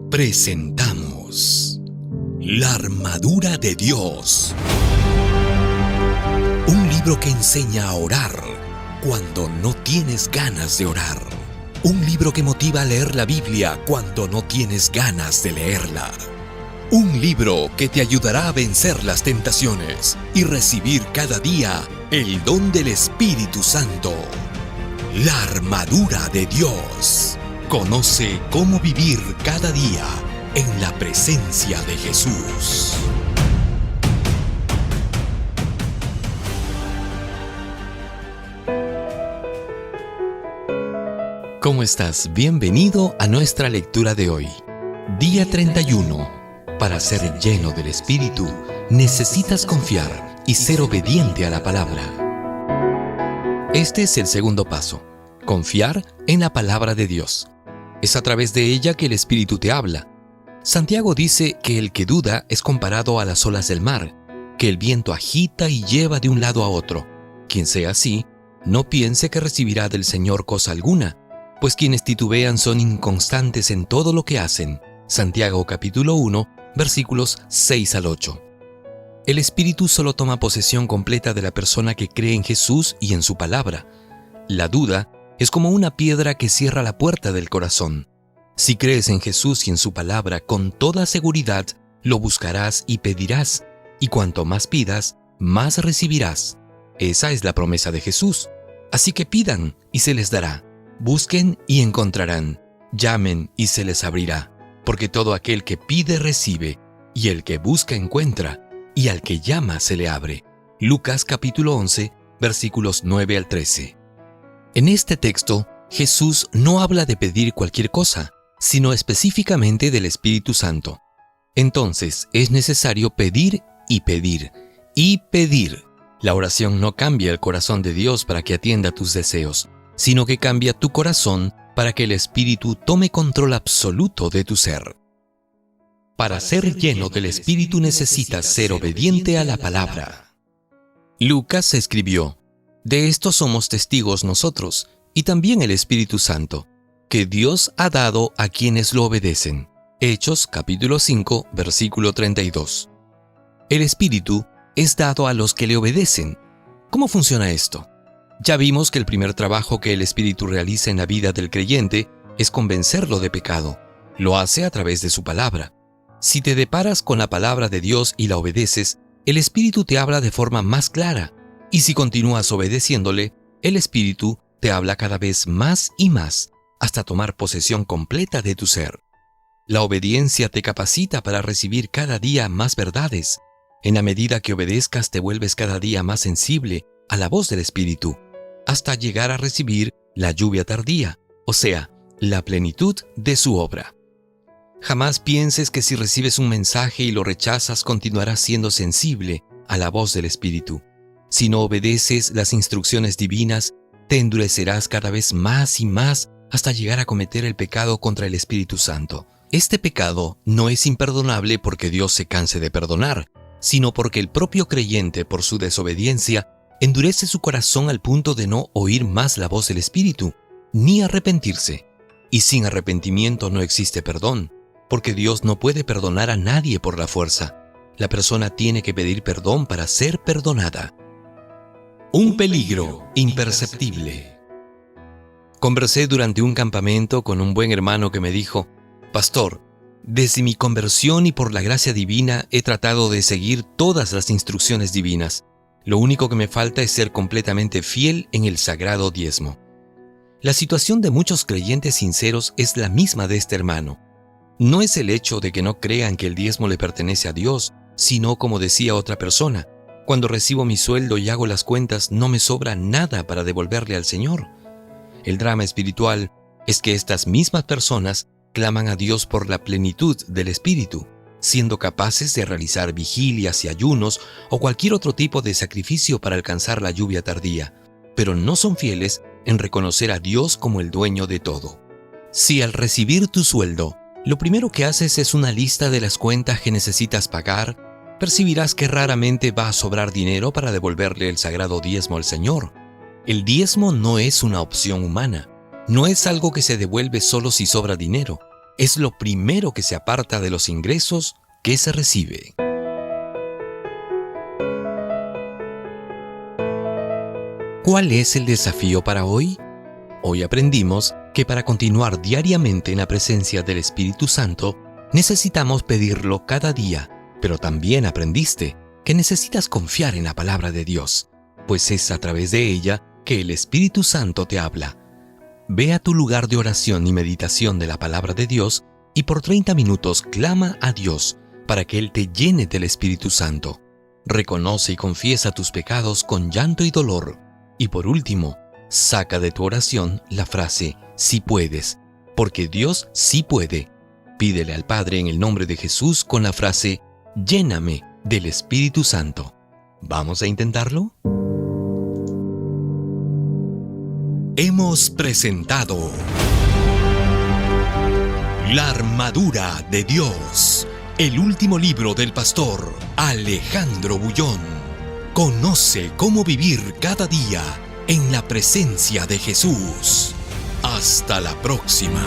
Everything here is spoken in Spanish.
Presentamos La Armadura de Dios. Un libro que enseña a orar cuando no tienes ganas de orar. Un libro que motiva a leer la Biblia cuando no tienes ganas de leerla. Un libro que te ayudará a vencer las tentaciones y recibir cada día el don del Espíritu Santo. La Armadura de Dios. Conoce cómo vivir cada día en la presencia de Jesús. ¿Cómo estás? Bienvenido a nuestra lectura de hoy. Día 31. Para ser lleno del Espíritu, necesitas confiar y ser obediente a la palabra. Este es el segundo paso. Confiar en la palabra de Dios. Es a través de ella que el Espíritu te habla. Santiago dice que el que duda es comparado a las olas del mar, que el viento agita y lleva de un lado a otro. Quien sea así, no piense que recibirá del Señor cosa alguna, pues quienes titubean son inconstantes en todo lo que hacen. Santiago capítulo 1, versículos 6 al 8. El Espíritu solo toma posesión completa de la persona que cree en Jesús y en su palabra. La duda es como una piedra que cierra la puerta del corazón. Si crees en Jesús y en su palabra, con toda seguridad lo buscarás y pedirás, y cuanto más pidas, más recibirás. Esa es la promesa de Jesús. Así que pidan y se les dará. Busquen y encontrarán. Llamen y se les abrirá. Porque todo aquel que pide recibe, y el que busca encuentra, y al que llama se le abre. Lucas capítulo 11, versículos 9 al 13. En este texto, Jesús no habla de pedir cualquier cosa, sino específicamente del Espíritu Santo. Entonces, es necesario pedir y pedir y pedir. La oración no cambia el corazón de Dios para que atienda tus deseos, sino que cambia tu corazón para que el Espíritu tome control absoluto de tu ser. Para ser lleno del Espíritu necesitas ser obediente a la palabra. Lucas escribió: de esto somos testigos nosotros, y también el Espíritu Santo, que Dios ha dado a quienes lo obedecen. Hechos capítulo 5, versículo 32. El Espíritu es dado a los que le obedecen. ¿Cómo funciona esto? Ya vimos que el primer trabajo que el Espíritu realiza en la vida del creyente es convencerlo de pecado. Lo hace a través de su palabra. Si te deparas con la palabra de Dios y la obedeces, el Espíritu te habla de forma más clara. Y si continúas obedeciéndole, el Espíritu te habla cada vez más y más, hasta tomar posesión completa de tu ser. La obediencia te capacita para recibir cada día más verdades. En la medida que obedezcas, te vuelves cada día más sensible a la voz del Espíritu, hasta llegar a recibir la lluvia tardía, o sea, la plenitud de su obra. Jamás pienses que si recibes un mensaje y lo rechazas, continuarás siendo sensible a la voz del Espíritu. Si no obedeces las instrucciones divinas, te endurecerás cada vez más y más hasta llegar a cometer el pecado contra el Espíritu Santo. Este pecado no es imperdonable porque Dios se canse de perdonar, sino porque el propio creyente, por su desobediencia, endurece su corazón al punto de no oír más la voz del Espíritu, ni arrepentirse. Y sin arrepentimiento no existe perdón, porque Dios no puede perdonar a nadie por la fuerza. La persona tiene que pedir perdón para ser perdonada. Un peligro imperceptible. Conversé durante un campamento con un buen hermano que me dijo: Pastor, desde mi conversión y por la gracia divina he tratado de seguir todas las instrucciones divinas. Lo único que me falta es ser completamente fiel en el sagrado diezmo. La situación de muchos creyentes sinceros es la misma de este hermano. No es el hecho de que no crean que el diezmo le pertenece a Dios, sino, como decía otra persona, cuando recibo mi sueldo y hago las cuentas, no me sobra nada para devolverle al Señor. El drama espiritual es que estas mismas personas claman a Dios por la plenitud del Espíritu, siendo capaces de realizar vigilias y ayunos o cualquier otro tipo de sacrificio para alcanzar la lluvia tardía, pero no son fieles en reconocer a Dios como el dueño de todo. Si al recibir tu sueldo, lo primero que haces es una lista de las cuentas que necesitas pagar, percibirás que raramente va a sobrar dinero para devolverle el sagrado diezmo al Señor. El diezmo no es una opción humana, no es algo que se devuelve solo si sobra dinero. es lo primero que se aparta de los ingresos que se recibe. ¿Cuál es el desafío para hoy? Hoy aprendimos que para continuar diariamente en la presencia del Espíritu Santo, necesitamos pedirlo cada día, pero también aprendiste que necesitas confiar en la palabra de Dios, pues es a través de ella que el Espíritu Santo te habla. Ve a tu lugar de oración y meditación de la palabra de Dios y por 30 minutos clama a Dios para que Él te llene del Espíritu Santo. Reconoce y confiesa tus pecados con llanto y dolor. Y por último, saca de tu oración la frase «sí puedes», porque Dios sí puede. Pídele al Padre en el nombre de Jesús con la frase «lléname del Espíritu Santo». ¿Vamos a intentarlo? Hemos presentado La armadura de Dios, el último libro del pastor Alejandro Bullón. Conoce cómo vivir cada día en la presencia de Jesús. Hasta la próxima.